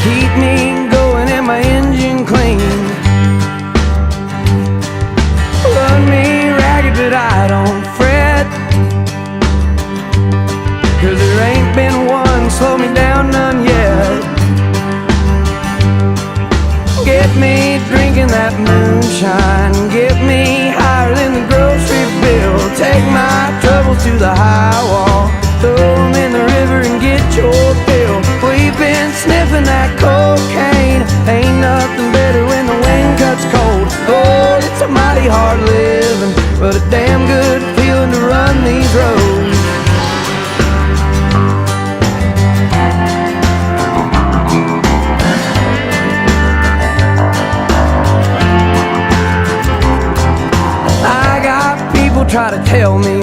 keep me going and my engine clean. Run me ragged but I don't fret, 'cause there ain't been one slow me down, none yet. Get me drinking that moonshine, get me higher than the grocery bill. Take my troubles to the high wall, throw them in the river and get your fill. We've been sniffing that cocaine, ain't nothing better when the wind cuts cold. Lord, it's a mighty hard living, but a damn good feeling to run these roads. Try to tell me